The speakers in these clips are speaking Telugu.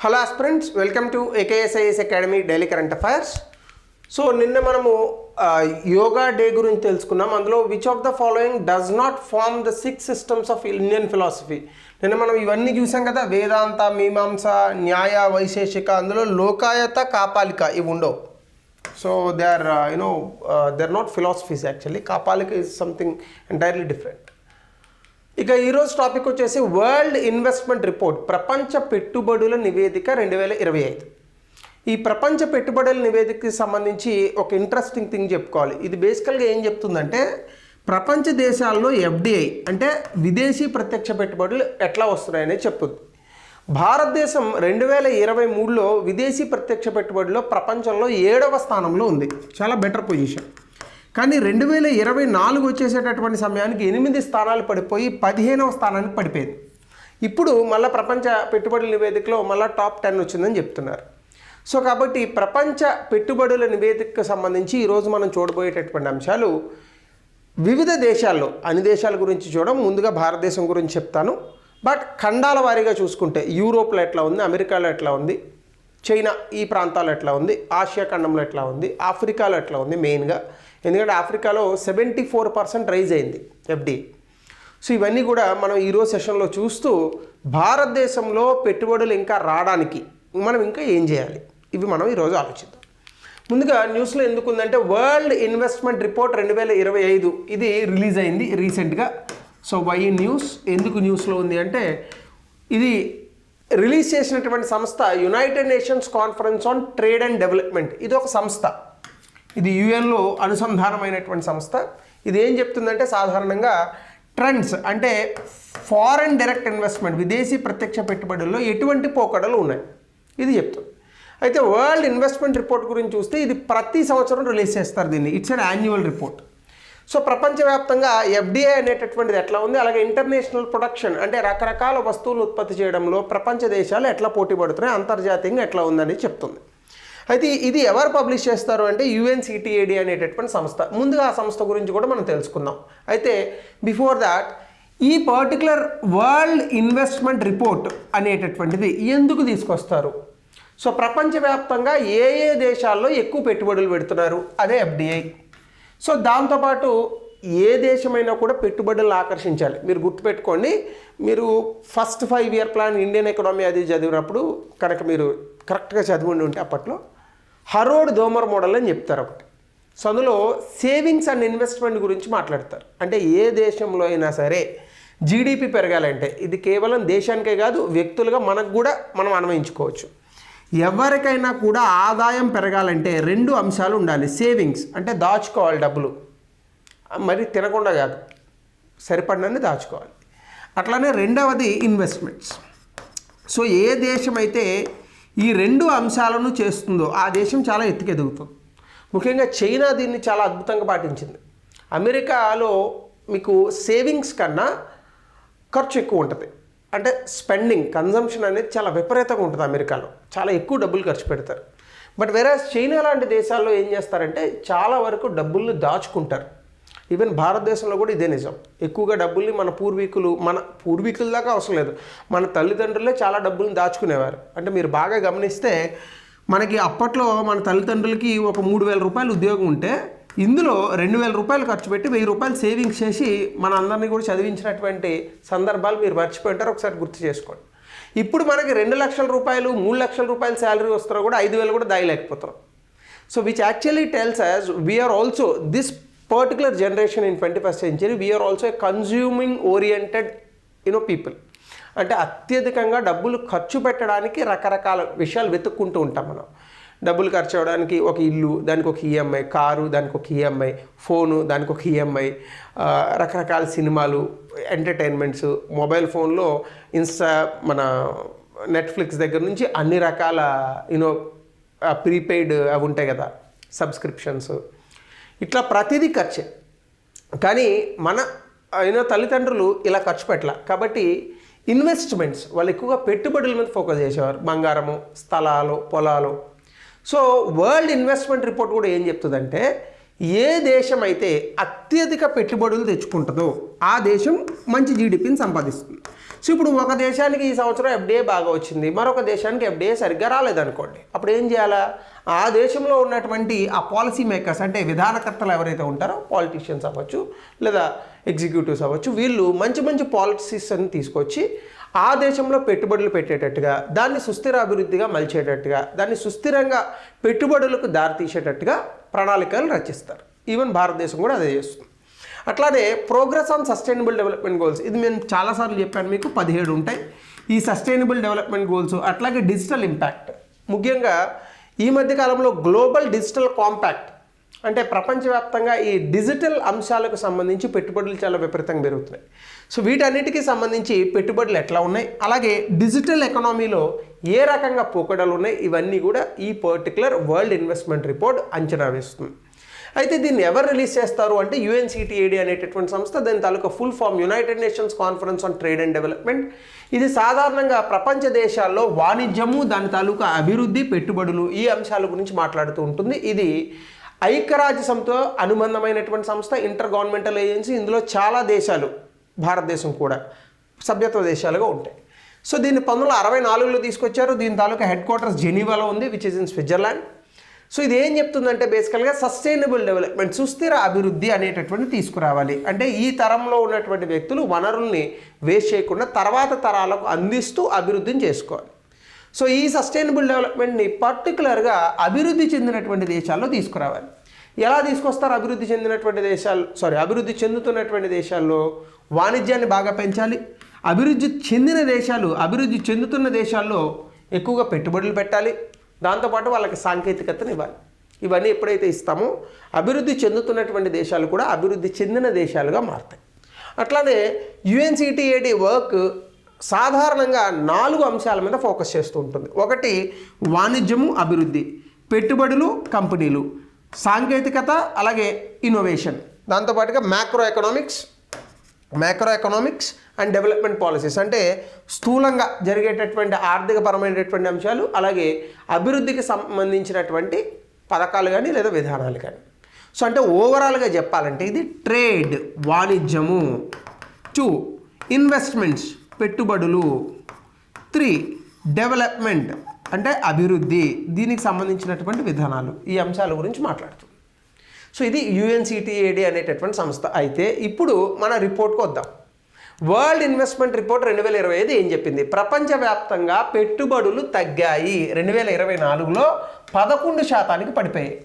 Hello aspirants, welcome to AKSIS academy daily current affairs. So నిన్న మనము యోగా డే గురించి తెలుసుకున్నాం. అందులో which of the following does not form the 6 systems of Indian philosophy. నిన్న మనం ఇవన్నీ చూసాం కదా, వేదాంత, మీమాంస, న్యాయ, వైశేషిక. అందులో లోకాయత, కాపాలిక ఇవి ఉండవు. So they are they are not philosophies actually. Kapalika is something entirely different. ఇక ఈరోజు టాపిక్ వచ్చేసి వరల్డ్ ఇన్వెస్ట్మెంట్ రిపోర్ట్, ప్రపంచ పెట్టుబడుల నివేదిక 2025. ఈ ప్రపంచ పెట్టుబడుల నివేదికకి సంబంధించి ఒక ఇంట్రెస్టింగ్ థింగ్ చెప్పుకోవాలి. ఇది బేసికల్గా ఏం చెప్తుందంటే, ప్రపంచ దేశాల్లో FDI అంటే విదేశీ ప్రత్యక్ష పెట్టుబడులు ఎట్లా వస్తున్నాయని చెప్తుంది. భారతదేశం 2023లో విదేశీ ప్రత్యక్ష పెట్టుబడుల్లో ప్రపంచంలో 7వ స్థానంలో ఉంది, చాలా బెటర్ పొజిషన్. కానీ 2024 వచ్చేసేటటువంటి సమయానికి 8 స్థానాలు పడిపోయి 15వ స్థానానికి పడిపోయింది. ఇప్పుడు మళ్ళీ ప్రపంచ పెట్టుబడుల నివేదికలో మళ్ళీ టాప్ 10 వచ్చిందని చెప్తున్నారు. సో కాబట్టి ప్రపంచ పెట్టుబడుల నివేదికకు సంబంధించి ఈరోజు మనం చూడబోయేటటువంటి అంశాలు వివిధ దేశాల్లో, అన్ని దేశాల గురించి చూడడం, ముందుగా భారతదేశం గురించి చెప్తాను. బట్ ఖండాల వారీగా చూసుకుంటే యూరోప్లో ఎట్లా ఉంది, అమెరికాలో ఎట్లా ఉంది, చైనా ఈ ప్రాంతాల్లో ఎట్లా ఉంది, ఆసియా ఖండంలో ఎట్లా ఉంది, ఆఫ్రికాలో ఎట్లా ఉంది మెయిన్గా. ఎందుకంటే ఆఫ్రికాలో 74% రైజ్ అయింది FDI. సో ఇవన్నీ కూడా మనం ఈరోజు సెషన్లో చూస్తూ భారతదేశంలో పెట్టుబడులు ఇంకా రావడానికి మనం ఇంకా ఏం చేయాలి, ఇవి మనం ఈరోజు ఆలోచిద్దాం. ముందుగా న్యూస్లో ఎందుకుందంటే, వరల్డ్ ఇన్వెస్ట్మెంట్ రిపోర్ట్ 2025 ఇది రిలీజ్ అయింది రీసెంట్గా. సో వై న్యూస్, ఎందుకు న్యూస్లో ఉంది అంటే, ఇది రిలీజ్ చేసినటువంటి సంస్థ United Nations conference on trade and development. ఇది ఒక సంస్థ, ఇది UN అనుసంధానమైనటువంటి సంస్థ. ఇది ఏం చెప్తుందంటే, సాధారణంగా ట్రెండ్స్ అంటే ఫారెన్ డైరెక్ట్ ఇన్వెస్ట్మెంట్, విదేశీ ప్రత్యక్ష పెట్టుబడుల్లో ఎటువంటి పోకడలు ఉన్నాయి ఇది చెప్తుంది. అయితే వరల్డ్ ఇన్వెస్ట్మెంట్ రిపోర్ట్ గురించి చూస్తే, ఇది ప్రతి సంవత్సరం రిలీజ్ చేస్తారు దీన్ని. It's an annual report. So ప్రపంచవ్యాప్తంగా FDI అనేటటువంటిది ఎట్లా ఉంది, అలాగే ఇంటర్నేషనల్ ప్రొడక్షన్ అంటే రకరకాల వస్తువులు ఉత్పత్తి చేయడంలో ప్రపంచ దేశాలు ఎట్లా పోటీ పడుతున్నాయి, అంతర్జాతీయంగా ఎట్లా ఉందని చెప్తుంది. అయితే ఇది ఎవరు పబ్లిష్ చేస్తారు అంటే UNCTAD అనేటటువంటి సంస్థ. ముందుగా ఆ సంస్థ గురించి కూడా మనం తెలుసుకుందాం. అయితే బిఫోర్ దాట్, ఈ పర్టికులర్ వరల్డ్ ఇన్వెస్ట్మెంట్ రిపోర్ట్ అనేటటువంటిది ఎందుకు తీసుకొస్తారు, సో ప్రపంచవ్యాప్తంగా ఏ ఏ దేశాల్లో ఎక్కువ పెట్టుబడులు పెడుతున్నారు, అదే FDI. సో దాంతోపాటు ఏ దేశమైనా కూడా పెట్టుబడులను ఆకర్షించాలి. మీరు గుర్తుపెట్టుకోండి, మీరు first 5-year plan Indian economy అది చదివినప్పుడు కనుక మీరు కరెక్ట్గా చదివి ఉంటే అప్పట్లో హరోడ్ దోమర్ మోడల్ అని చెప్తారు ఒకటి. సో అందులో సేవింగ్స్ అండ్ ఇన్వెస్ట్మెంట్ గురించి మాట్లాడతారు. అంటే ఏ దేశంలో అయినా సరే GDP పెరగాలంటే, ఇది కేవలం దేశానికే కాదు, వ్యక్తులుగా మనకు కూడా మనం అన్వయించుకోవచ్చు. ఎవరికైనా కూడా ఆదాయం పెరగాలంటే 2 అంశాలు ఉండాలి. సేవింగ్స్ అంటే దాచుకోవాలి డబ్బులు, మరి తినకుండా కాదు, సరిపడినన్ని దాచుకోవాలి. అట్లానే రెండవది ఇన్వెస్ట్మెంట్స్. సో ఏ దేశం అయితే ఈ 2 అంశాలను చేస్తుందో ఆ దేశం చాలా ఎత్తుకెదుగుతుంది. ముఖ్యంగా చైనా దీన్ని చాలా అద్భుతంగా పాటించింది. అమెరికాలో మీకు సేవింగ్స్ కన్నా ఖర్చు ఎక్కువ ఉంటుంది. అంటే స్పెండింగ్, కన్జంప్షన్ అనేది చాలా విపరీతంగా ఉంటుంది. అమెరికాలో చాలా ఎక్కువ డబ్బులు ఖర్చు పెడతారు. బట్ వేరేస్ చైనా లాంటి దేశాల్లో ఏం చేస్తారంటే, చాలా వరకు డబ్బుల్ని దాచుకుంటారు. ఈవెన్ భారతదేశంలో కూడా ఇదే నిజం. ఎక్కువగా డబ్బుల్ని మన పూర్వీకుల దాకా అవసరం లేదు, మన తల్లిదండ్రులే చాలా డబ్బుల్ని దాచుకునేవారు. అంటే మీరు బాగా గమనిస్తే, మనకి అప్పట్లో మన తల్లిదండ్రులకి ఒక 3,000 రూపాయలు ఉద్యోగం ఉంటే, ఇందులో 2,000 రూపాయలు ఖర్చు పెట్టి 1,000 రూపాయలు సేవింగ్స్ చేసి మన అందరినీ కూడా చదివించినటువంటి సందర్భాలు మీరు మర్చిపోయింటారు, ఒకసారి గుర్తు చేసుకోండి. ఇప్పుడు మనకి 2 లక్షల రూపాయలు 3 లక్షల రూపాయలు శాలరీ వస్తున్నా కూడా 5,000 కూడా దాయలేకపోతున్నాం. So which actually tells us we are also this particular generation in 21st century, we are also a consuming oriented people. అంటే అత్యధికంగా డబ్బులు ఖర్చు పెట్టడానికి రకరకాల విషయాలు వెతుక్కుంటూ ఉంటాం మనం. డబ్బులు ఖర్చు అవ్వడానికి ఒక ఇల్లు, దానికి ఒక EMI, కారు దానికి ఒక EMI, ఫోను దానికి ఒక EMI, రకరకాల సినిమాలు, ఎంటర్టైన్మెంట్స్, మొబైల్ ఫోన్లో మన నెట్ఫ్లిక్స్ దగ్గర నుంచి అన్ని రకాల ప్రీపెయిడ్ అవి ఉంటాయి కదా, సబ్స్క్రిప్షన్స్, ఇట్లా ప్రతిదీ ఖర్చే. కానీ మన తల్లిదండ్రులు ఇలా ఖర్చు పెట్టాల. కాబట్టి ఇన్వెస్ట్మెంట్స్ వాళ్ళు ఎక్కువగా పెట్టుబడుల మీద ఫోకస్ చేసేవారు, బంగారము, స్థలాలు, పొలాలు. సో వరల్డ్ ఇన్వెస్ట్మెంట్ రిపోర్ట్ కూడా ఏం చెప్తుందంటే, ఏ దేశం అయితే అత్యధిక పెట్టుబడులు తెచ్చుకుంటుందో ఆ దేశం మంచి GDPని సంపాదిస్తుంది. సో ఇప్పుడు ఒక దేశానికి ఈ సంవత్సరం ఎఫ్డిఐ బాగా వచ్చింది, మరొక దేశానికి ఎఫ్డిఐ సరిగ్గా రాలేదనుకోండి, అప్పుడు ఏం చేయాలా? ఆ దేశంలో ఉన్నటువంటి ఆ పాలసీ మేకర్స్ అంటే విధానకర్తలు ఎవరైతే ఉంటారో, పాలిటీషియన్స్ అవ్వచ్చు లేదా ఎగ్జిక్యూటివ్స్ అవ్వచ్చు, వీళ్ళు మంచి మంచి పాలసీస్ అని తీసుకొచ్చి ఆ దేశంలో పెట్టుబడులు పెట్టేటట్టుగా, దాన్ని సుస్థిర అభివృద్ధిగా మలిచేటట్టుగా, దాన్ని సుస్థిరంగా పెట్టుబడులకు దారితీసేటట్టుగా ప్రణాళికలు రచిస్తారు. ఈవెన్ భారతదేశం కూడా అదే చేస్తుంది. అట్లానే progress on sustainable development goals, ఇది నేను చాలాసార్లు చెప్పాను మీకు, 17 ఉంటాయి ఈ సస్టైనబుల్ డెవలప్మెంట్ గోల్స్. అట్లాగే డిజిటల్ ఇంపాక్ట్, ముఖ్యంగా ఈ మధ్య కాలంలో గ్లోబల్ డిజిటల్ కాంపాక్ట్ అంటే ప్రపంచవ్యాప్తంగా ఈ డిజిటల్ అంశాలకు సంబంధించి పెట్టుబడులు చాలా విపరీతంగా పెరుగుతున్నాయి. సో వీటన్నిటికీ సంబంధించి పెట్టుబడులు ఎట్లా ఉన్నాయి, అలాగే డిజిటల్ ఎకనామీలో ఏ రకంగా పోకడలు ఉన్నాయి, ఇవన్నీ కూడా ఈ పర్టికులర్ వరల్డ్ ఇన్వెస్ట్మెంట్ రిపోర్ట్ అంచనా వేస్తుంది. అయితే దీన్ని ఎవరు రిలీజ్ చేస్తారు అంటే UNCTAD అనేటటువంటి సంస్థ, దాని తాలూకా full form United Nations conference on trade and development. ఇది సాధారణంగా ప్రపంచ దేశాల్లో వాణిజ్యము, దాని తాలూకా అభివృద్ధి, పెట్టుబడులు ఈ అంశాల గురించి మాట్లాడుతూ ఉంటుంది. ఇది ఐక్యరాజ్య సమితితో అనుబంధమైనటువంటి సంస్థ, ఇంటర్ గవర్నమెంటల్ ఏజెన్సీ. ఇందులో చాలా దేశాలు, భారతదేశం కూడా సభ్యత్వ దేశాలుగా ఉంటాయి. సో దీన్ని 1964లో తీసుకొచ్చారు. దీని తాలూకా హెడ్ క్వార్టర్స్ జెనీవాలో ఉంది, which is in Switzerland. So ఇది ఏం చెప్తుందంటే బేసికల్గా సస్టైనబుల్ డెవలప్మెంట్, సుస్థిర అభివృద్ధి అనేటటువంటి తీసుకురావాలి. అంటే ఈ తరంలో ఉన్నటువంటి వ్యక్తులు వనరుల్ని వేస్ట్ చేయకుండా తర్వాత తరాలకు అందిస్తూ అభివృద్ధిని చేసుకోవాలి. సో ఈ సస్టైనబుల్ డెవలప్మెంట్ని పర్టికులర్గా అభివృద్ధి చెందినటువంటి దేశాల్లో తీసుకురావాలి. ఎలా తీసుకొస్తారు? అభివృద్ధి చెందుతున్నటువంటి దేశాల్లో వాణిజ్యాన్ని బాగా పెంచాలి. అభివృద్ధి చెందుతున్న దేశాల్లో ఎక్కువగా పెట్టుబడులు పెట్టాలి. దాంతోపాటు వాళ్ళకి సాంకేతికతను ఇవ్వాలి. ఇవన్నీ ఎప్పుడైతే ఇస్తామో అభివృద్ధి చెందుతున్నటువంటి దేశాలు కూడా అభివృద్ధి చెందిన దేశాలుగా మారుతాయి. అట్లానే UNCTAD వర్క్ సాధారణంగా 4 అంశాల మీద ఫోకస్ చేస్తూ ఉంటుంది. ఒకటి వాణిజ్యము, అభివృద్ధి, పెట్టుబడులు, కంపెనీలు, సాంకేతికత, అలాగే ఇన్నోవేషన్. దాంతోపాటుగా macro economics and development policies అంటే స్థూలంగా జరిగేటటువంటి ఆర్థికపరమైనటువంటి అంశాలు, అలాగే అభివృద్ధికి సంబంధించినటువంటి పథకాలు కానీ లేదా విధానాలు కానీ. సో అంటే ఓవరాల్గా చెప్పాలంటే ఇది ట్రేడ్ వాణిజ్యము, 2 ఇన్వెస్ట్మెంట్స్ పెట్టుబడులు, 3 డెవలప్మెంట్ అంటే అభివృద్ధి, దీనికి సంబంధించినటువంటి విధానాలు, ఈ అంశాల గురించి మాట్లాడుతుంది. సో ఇది UNCTAD అనేటటువంటి సంస్థ. అయితే ఇప్పుడు మన రిపోర్ట్కి వద్దాం. వరల్డ్ ఇన్వెస్ట్మెంట్ రిపోర్ట్ 2025 ఏం చెప్పింది? ప్రపంచవ్యాప్తంగా పెట్టుబడులు తగ్గాయి. 2024లో 11% పడిపోయాయి.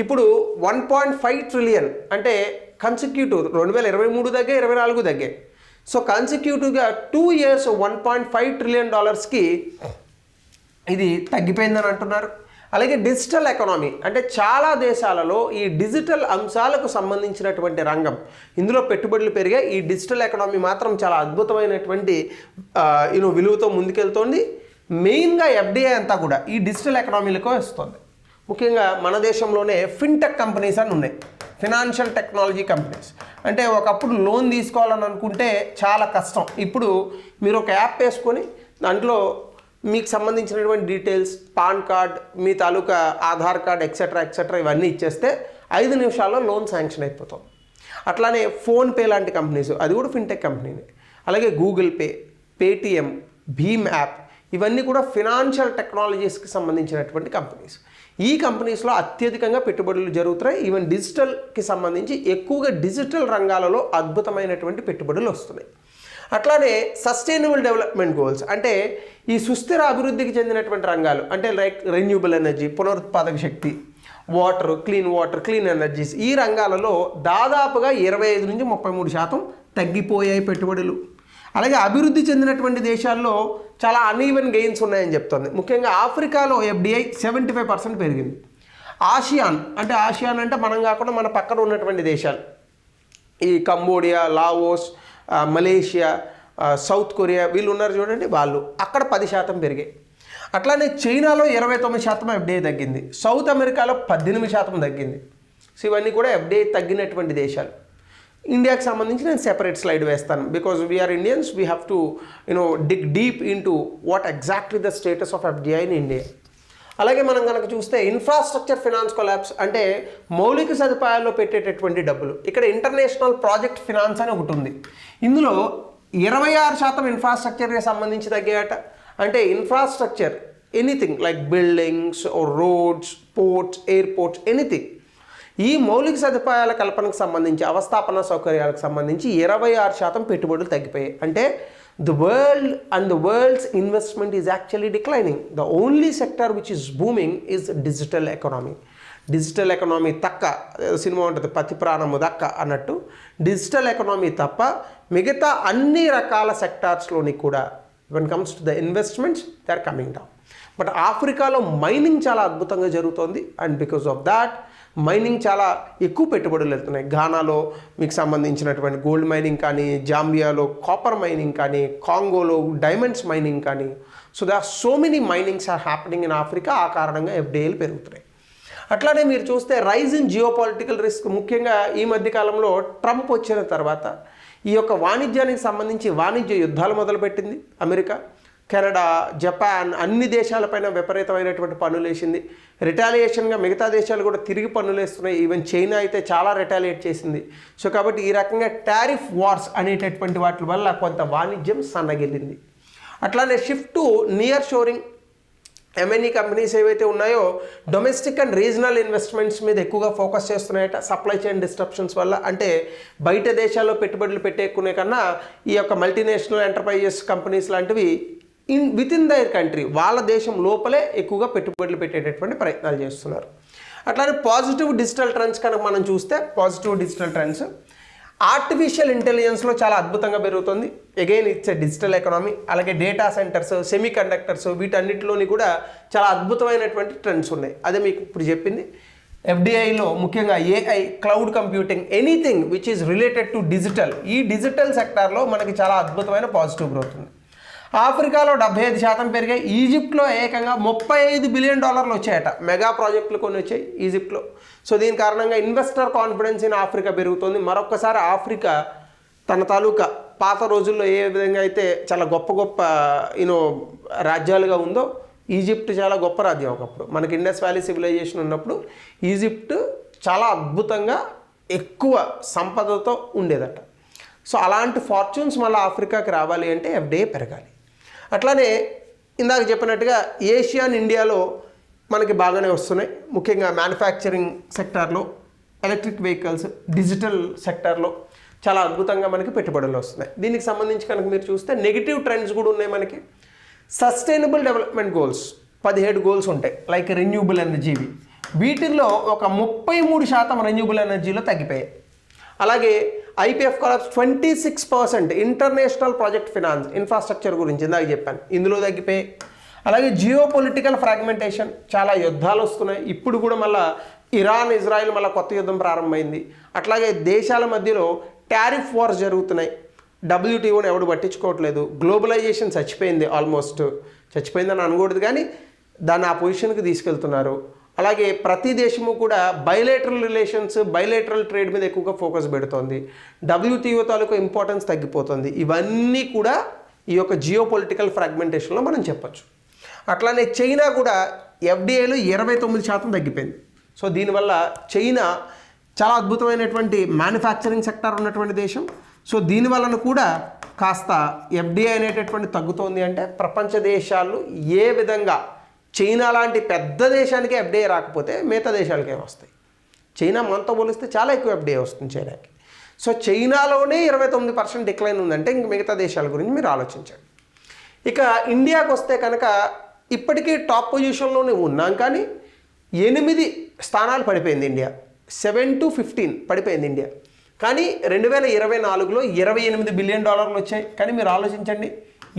ఇప్పుడు 1.5 ట్రిలియన్ అంటే కన్సిక్యూటివ్ 2023 తగ్గాయి, 24 తగ్గాయి. సో కన్సిక్యూటివ్గా 2 years $1.5 trillion ఇది తగ్గిపోయిందని అంటున్నారు. అలాగే డిజిటల్ ఎకానమీ అంటే చాలా దేశాలలో ఈ డిజిటల్ అంశాలకు సంబంధించినటువంటి రంగం, ఇందులో పెట్టుబడులు పెరిగాయి. ఈ డిజిటల్ ఎకానమీ మాత్రం చాలా అద్భుతమైనటువంటి విలువతో ముందుకెళ్తోంది. మెయిన్గా FDI అంతా కూడా ఈ డిజిటల్ ఎకానమీలకు వస్తుంది. ముఖ్యంగా మన దేశంలోనే ఫిన్టెక్ కంపెనీస్ అని ఉన్నాయి, ఫినాన్షియల్ టెక్నాలజీ కంపెనీస్. అంటే ఒకప్పుడు లోన్ తీసుకోవాలని అనుకుంటే చాలా కష్టం. ఇప్పుడు మీరు ఒక యాప్ వేసుకొని దాంట్లో మీకు సంబంధించినటువంటి డీటెయిల్స్, పాన్ కార్డ్, మీ తాలూకా ఆధార్ కార్డ్ ఎక్సెట్రా ఇవన్నీ ఇచ్చేస్తే 5 నిమిషాల్లో లోన్ శాంక్షన్ అయిపోతుంది. అట్లానే ఫోన్పే లాంటి కంపెనీస్, అది కూడా ఫిన్టెక్ కంపెనీనే. అలాగే గూగుల్ పే, పేటిఎం, భీమ్ యాప్, ఇవన్నీ కూడా ఫినాన్షియల్ టెక్నాలజీస్కి సంబంధించినటువంటి కంపెనీస్. ఈ కంపెనీస్లో అత్యధికంగా పెట్టుబడులు జరుగుతున్నాయి. ఈవెన్ డిజిటల్కి సంబంధించి ఎక్కువగా డిజిటల్ రంగాలలో అద్భుతమైనటువంటి పెట్టుబడులు వస్తున్నాయి. అట్లానే సస్టైనబుల్ డెవలప్మెంట్ గోల్స్ అంటే ఈ సుస్థిర అభివృద్ధికి చెందినటువంటి రంగాలు అంటే లైక్ రెన్యూబుల్ ఎనర్జీ, పునరుత్పాదక శక్తి, వాటర్, క్లీన్ ఎనర్జీస్, ఈ రంగాలలో దాదాపుగా 25 నుంచి 33% తగ్గిపోయాయి పెట్టుబడులు. అలాగే అభివృద్ధి చెందినటువంటి దేశాల్లో చాలా అన్ఈవెన్ గెయిన్స్ ఉన్నాయని చెప్తుంది. ముఖ్యంగా ఆఫ్రికాలో FDI 75% పెరిగింది. ఆసియాన్ అంటే మనం కాకుండా మన పక్కన ఉన్నటువంటి దేశాలు, ఈ Cambodia, Laos, Malaysia, south Korea, వీళ్ళు ఉన్నారు చూడండి, వాళ్ళు అక్కడ 10% పెరిగాయి. అట్లానే చైనాలో 29% FDI తగ్గింది. సౌత్ అమెరికాలో 18% తగ్గింది. సో ఇవన్నీ కూడా FDI తగ్గినటువంటి దేశాలు. ఇండియాకి సంబంధించి నేను సెపరేట్ స్లైడ్ వేస్తాను, because we are Indians, we have to dig deep into what exactly the status of FDI in India. అలాగే మనం కనుక చూస్తే ఇన్ఫ్రాస్ట్రక్చర్ ఫినాన్స్ కొలాప్స్ అంటే మౌలిక సదుపాయాల్లో పెట్టేటటువంటి డబ్బులు. ఇక్కడ ఇంటర్నేషనల్ ప్రాజెక్ట్ ఫినాన్స్ అని ఒకటి ఉంది. ఇందులో 26% ఇన్ఫ్రాస్ట్రక్చర్కి సంబంధించి తగ్గాయట. అంటే infrastructure anything like buildings or roads, ports, airports, anything, ఈ మౌలిక సదుపాయాల కల్పనకు సంబంధించి, అవస్థాపన సౌకర్యాలకు సంబంధించి 26% పెట్టుబడులు తగ్గిపోయాయి. అంటే the world's investment is actually declining. The only sector which is booming is digital economy. Digital economy తక్క, సినిమా ఉంటుంది పతి ప్రాణము దక్క అన్నట్టు, డిజిటల్ ఎకనామీ తప్ప మిగతా అన్ని రకాల సెక్టార్స్లోని కూడా when comes to the investments they are coming down. But ఆఫ్రికాలో మైనింగ్ చాలా అద్భుతంగా జరుగుతోంది. And because of that mining చాలా ఎక్కువ పెట్టుబడులు వెళ్తున్నాయి. ఘానాలో మీకు సంబంధించినటువంటి గోల్డ్ మైనింగ్ కానీ, జాంబియాలో కాపర్ మైనింగ్ కానీ, కాంగోలో డైమండ్స్ మైనింగ్ కానీ. So they are so many minings are happening in Africa. ఆ కారణంగా ఎఫ్డిఐలు పెరుగుతున్నాయి. అట్లానే మీరు చూస్తే rise in geopolitical risk, ముఖ్యంగా ఈ మధ్యకాలంలో ట్రంప్ వచ్చిన తర్వాత ఈ యొక్క వాణిజ్యానికి సంబంధించి వాణిజ్య యుద్ధాలు మొదలుపెట్టింది అమెరికా. కెనడా, జపాన్ అన్ని దేశాలపైన విపరీతమైనటువంటి పన్నులు వేసింది. రిటాలియేషన్గా మిగతా దేశాలు కూడా తిరిగి పన్నులు వేస్తున్నాయి. ఈవెన్ చైనా అయితే చాలా రిటాలియేట్ చేసింది. సో కాబట్టి ఈ రకంగా టారిఫ్ వార్స్ అనేటటువంటి వాటి వల్ల కొంత వాణిజ్యం సన్నగిల్లింది. అట్లానే shift to near shoring, MNE companies ఏవైతే ఉన్నాయో డొమెస్టిక్ అండ్ రీజనల్ ఇన్వెస్ట్మెంట్స్ మీద ఎక్కువగా ఫోకస్ చేస్తున్నాయట సప్లై చైన్ డిస్ట్రప్షన్స్ వల్ల. అంటే బయట దేశాల్లో పెట్టుబడులు పెట్టేకునే కన్నా ఈ యొక్క మల్టీనేషనల్ ఎంటర్ప్రైజెస్ కంపెనీస్ లాంటివి విత్ ఇన్ దైర్ కంట్రీ, వాళ్ళ దేశం లోపలే ఎక్కువగా పెట్టుబడులు పెట్టేటటువంటి ప్రయత్నాలు చేస్తున్నారు. అట్లానే పాజిటివ్ డిజిటల్ ట్రెండ్స్ కనుక మనం చూస్తే, పాజిటివ్ డిజిటల్ ట్రెండ్స్ ఆర్టిఫిషియల్ ఇంటెలిజెన్స్లో చాలా అద్భుతంగా పెరుగుతుంది. Again it's a digital economy. అలాగే డేటా సెంటర్స్, సెమీ కండక్టర్స్, వీటన్నిటిలోని కూడా చాలా అద్భుతమైనటువంటి ట్రెండ్స్ ఉన్నాయి. అదే మీకు ఇప్పుడు చెప్పింది. ఎఫ్డిఐలో ముఖ్యంగా AI, cloud computing, anything which is related to digital, ఈ డిజిటల్ సెక్టార్లో మనకి చాలా అద్భుతమైన పాజిటివ్ గ్రోత్ ఉంది. ఆఫ్రికాలో 75% పెరిగాయి. ఈజిప్ట్లో ఏకంగా $35 బిలియన్ వచ్చాయట. మెగా ప్రాజెక్టులు కొన్ని వచ్చాయి ఈజిప్ట్లో. సో దీని కారణంగా ఇన్వెస్టర్ కాన్ఫిడెన్స్ ఇన్ ఆఫ్రికా పెరుగుతుంది. మరొకసారి ఆఫ్రికా తన తాలూకా పాత రోజుల్లో ఏ విధంగా అయితే చాలా గొప్ప గొప్ప రాజ్యాలుగా ఉందో, ఈజిప్ట్ చాలా గొప్ప రాజ్యం ఒకప్పుడు. మనకి ఇండస్ వ్యాలీ సివిలైజేషన్ ఉన్నప్పుడు ఈజిప్ట్ చాలా అద్భుతంగా ఎక్కువ సంపదతో ఉండేదట. సో అలాంటి ఫార్చ్యూన్స్ మళ్ళీ ఆఫ్రికాకి రావాలి అంటే ఎఫ్డిఐ పెరగాలి. అట్లానే ఇందాక చెప్పినట్టుగా ఏషియన్ ఇండియాలో మనకి బాగానే వస్తున్నాయి. ముఖ్యంగా మ్యానుఫ్యాక్చరింగ్ సెక్టార్లో, ఎలక్ట్రిక్ వెహికల్స్, డిజిటల్ సెక్టార్లో చాలా అద్భుతంగా మనకి పెట్టుబడులు వస్తున్నాయి. దీనికి సంబంధించి కనుక మీరు చూస్తే నెగిటివ్ ట్రెండ్స్ కూడా ఉన్నాయి మనకి. సస్టైనబుల్ డెవలప్మెంట్ గోల్స్ 17 గోల్స్ ఉంటాయి, లైక్ రెన్యూబుల్ ఎనర్జీవి. వీటిల్లో ఒక 33% రెన్యూబుల్ ఎనర్జీలో తగ్గిపోయాయి. అలాగే IPF collapse 26% international project finance, infrastructure గురించి ఇందాక చెప్పాను, ఇందులో తగ్గిపోయాయి. అలాగే జియో పొలిటికల్ ఫ్రాగ్మెంటేషన్, చాలా యుద్ధాలు వస్తున్నాయి. ఇప్పుడు కూడా మళ్ళీ ఇరాన్, ఇజ్రాయిల్ మళ్ళీ కొత్త యుద్ధం ప్రారంభమైంది. అట్లాగే దేశాల మధ్యలో టారిఫ్ వార్స్ జరుగుతున్నాయి. డబ్ల్యూటీఓని ఎవడు పట్టించుకోవట్లేదు. గ్లోబలైజేషన్ చచ్చిపోయింది, ఆల్మోస్ట్ చచ్చిపోయిందని అనకూడదు కానీ దాన్ని ఆ పొజిషన్కి తీసుకెళ్తున్నారు. అలాగే ప్రతి దేశము కూడా బైలేటరల్ రిలేషన్స్, బైలేటరల్ ట్రేడ్ మీద ఎక్కువగా ఫోకస్ పెడుతోంది. డబ్ల్యూటీఓ తాలూకు ఇంపార్టెన్స్ తగ్గిపోతుంది. ఇవన్నీ కూడా ఈ యొక్క జియో పొలిటికల్ ఫ్రాగ్మెంటేషన్లో మనం చెప్పచ్చు. అట్లానే చైనా కూడా ఎఫ్డిఐలో 29% తగ్గిపోయింది. సో దీనివల్ల చైనా చాలా అద్భుతమైనటువంటి మ్యానుఫ్యాక్చరింగ్ సెక్టార్ ఉన్నటువంటి దేశం. సో దీనివలన కూడా కాస్త ఎఫ్డిఐ అనేటటువంటి తగ్గుతోంది. అంటే ప్రపంచ దేశాలు ఏ విధంగా చైనా లాంటి పెద్ద దేశానికి ఎఫ్డిఐ రాకపోతే మిగతా దేశాలకి ఏమొస్తాయి? చైనా మనతో పోలిస్తే చాలా ఎక్కువ ఎఫ్డిఐ వస్తుంది చైనాకి. సో చైనాలోనే 29% డిక్లైన్ ఉందంటే ఇంక మిగతా దేశాల గురించి మీరు ఆలోచించండి. ఇక ఇండియాకి వస్తే కనుక ఇప్పటికీ టాప్ పొజిషన్లోనే ఉన్నాం, కానీ 8 స్థానాలు పడిపోయింది ఇండియా. 7 to 15 పడిపోయింది ఇండియా. కానీ 2024లో $28 బిలియన్ వచ్చాయి. కానీ మీరు ఆలోచించండి,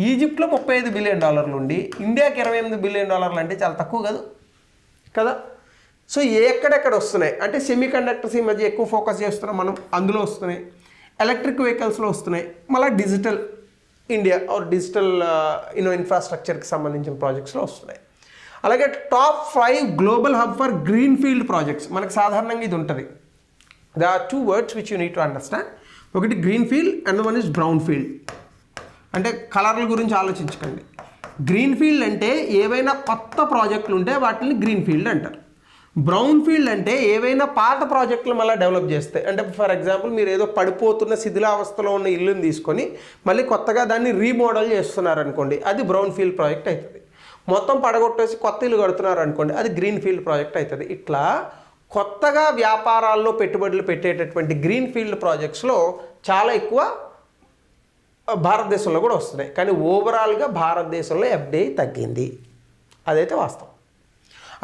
ఈజిప్ట్లో $35 బిలియన్ ఉండి ఇండియాకి $28 బిలియన్ అంటే చాలా తక్కువ కదా. సో ఎక్కడెక్కడ వస్తున్నాయి అంటే సెమీ కండక్టర్స్ ఈ మధ్య ఎక్కువ ఫోకస్ చేస్తున్నాం మనం, అందులో వస్తున్నాయి. ఎలక్ట్రిక్ వెహికల్స్లో వస్తున్నాయి. మళ్ళీ డిజిటల్ ఇండియా ఆర్ డిజిటల్ ఇన్ఫ్రాస్ట్రక్చర్కి సంబంధించిన ప్రాజెక్ట్స్లో వస్తున్నాయి. అలాగే top 5 global hub for green field projects. మనకు సాధారణంగా ఇది ఉంటుంది. They are 2 words which you need to understand. ఒకటి green field and one is brown field. అంటే కలర్ల గురించి ఆలోచించకండి. గ్రీన్ ఫీల్డ్ అంటే ఏవైనా కొత్త ప్రాజెక్టులు ఉంటే వాటిని గ్రీన్ ఫీల్డ్ అంటారు. బ్రౌన్ ఫీల్డ్ అంటే ఏవైనా పాత ప్రాజెక్టులు మళ్ళీ డెవలప్ చేస్తాయి. అంటే ఫర్ ఎగ్జాంపుల్ మీరు ఏదో పడిపోతున్న శిథిలావస్థలో ఉన్న ఇల్లుని తీసుకొని మళ్ళీ కొత్తగా దాన్ని రీమోడల్ చేస్తున్నారనుకోండి, అది బ్రౌన్ ఫీల్డ్ ప్రాజెక్ట్ అవుతుంది. మొత్తం పడగొట్టేసి కొత్త ఇల్లు కడుతున్నారు అనుకోండి, అది గ్రీన్ ఫీల్డ్ ప్రాజెక్ట్ అవుతుంది. ఇట్లా కొత్తగా వ్యాపారాల్లో పెట్టుబడులు పెట్టేటటువంటి గ్రీన్ ఫీల్డ్ ప్రాజెక్ట్స్లో చాలా ఎక్కువ భారతదేశంలో కూడా వస్తున్నాయి. కానీ ఓవరాల్గా భారతదేశంలో ఎఫ్డిఐ తగ్గింది, అదైతే వాస్తవం.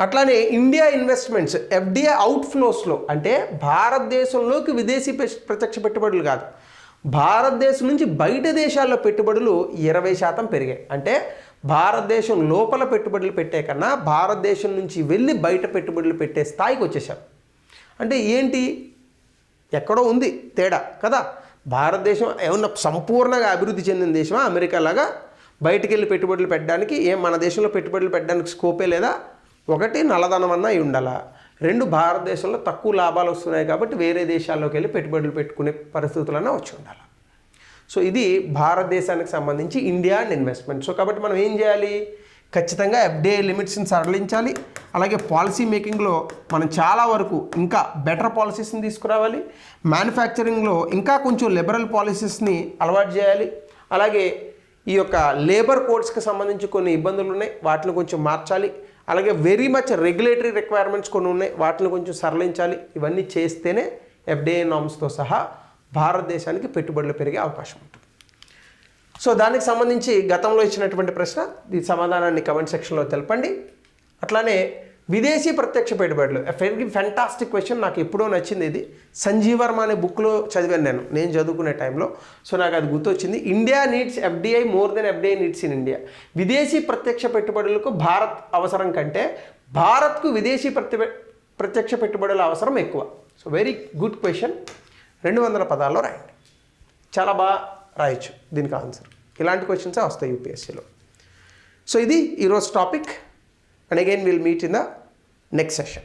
అట్లానే ఇండియా ఇన్వెస్ట్మెంట్స్ ఎఫ్డిఐ అవుట్ఫ్లోస్లో, అంటే భారతదేశంలోకి విదేశీ ప్రత్యక్ష పెట్టుబడులు కాదు, భారతదేశం నుంచి బయట దేశాల్లో పెట్టుబడులు 20% పెరిగాయి. అంటే భారతదేశం లోపల పెట్టుబడులు పెట్టే కన్నా భారతదేశం నుంచి వెళ్ళి బయట పెట్టుబడులు పెట్టే స్థాయికి వచ్చేసారు. అంటే ఏంటి, ఎక్కడో ఉంది తేడా కదా. భారతదేశం ఏమన్నా సంపూర్ణంగా అభివృద్ధి చెందిన దేశమా అమెరికా లాగా బయటికి వెళ్ళి పెట్టుబడులు పెట్టడానికి? ఏం మన దేశంలో పెట్టుబడులు పెట్టడానికి స్కోపే లేదా? ఒకటి నల్లధనం అన్నా అయి ఉండాలా, రెండు భారతదేశంలో తక్కువ లాభాలు వస్తున్నాయి కాబట్టి వేరే దేశాల్లోకి వెళ్ళి పెట్టుబడులు పెట్టుకునే పరిస్థితులన్నా వచ్చి ఉండాలి. సో ఇది భారతదేశానికి సంబంధించి ఇండియా అండ్ ఇన్వెస్ట్మెంట్. సో కాబట్టి మనం ఏం చేయాలి, ఖచ్చితంగా ఎఫ్డిఐ లిమిట్స్ని సడలించాలి. అలాగే పాలసీ మేకింగ్లో మనం చాలా వరకు ఇంకా బెటర్ పాలసీస్ని తీసుకురావాలి. మ్యానుఫ్యాక్చరింగ్లో ఇంకా కొంచెం లిబరల్ పాలసీస్ని అలవాటు చేయాలి. అలాగే ఈ యొక్క లేబర్ కోడ్స్కి సంబంధించి కొన్ని ఇబ్బందులు ఉన్నాయి, వాటిని కొంచెం మార్చాలి. అలాగే వెరీ మచ్ రెగ్యులేటరీ రిక్వైర్మెంట్స్ కొన్ని ఉన్నాయి, వాటిని కొంచెం సరళించాలి. ఇవన్నీ చేస్తేనే ఎఫ్డిఐ నామ్స్తో సహా భారతదేశానికి పెట్టుబడులు పెరిగే అవకాశం ఉంటుంది. సో దానికి సంబంధించి గతంలో ఇచ్చినటువంటి ప్రశ్న, ఈ సమాధానాన్ని కమెంట్ సెక్షన్లో తెలపండి. అట్లానే విదేశీ ప్రత్యక్ష పెట్టుబడులు, వెరీ ఫ్యాంటాస్టిక్ క్వశ్చన్, నాకు ఎప్పుడో నచ్చింది ఇది. సంజీవ్ వర్మ అనే బుక్లో చదివాను నేను చదువుకునే టైంలో. సో నాకు అది గుర్తొచ్చింది. India needs FDI more than FDI needs in India. విదేశీ ప్రత్యక్ష పెట్టుబడులకు భారత్ అవసరం కంటే భారత్కు విదేశీ ప్రత్యక్ష పెట్టుబడుల అవసరం ఎక్కువ. So very good question. 200 పదాల్లో రాయండి, చాలా బాగా రాయొచ్చు దీనికి ఆన్సర్. ఇలాంటి క్వశ్చన్సే వస్తాయి యూపీఎస్సీలో. సో ఇది ఈరోజు topic. And again we'll meet in the next session.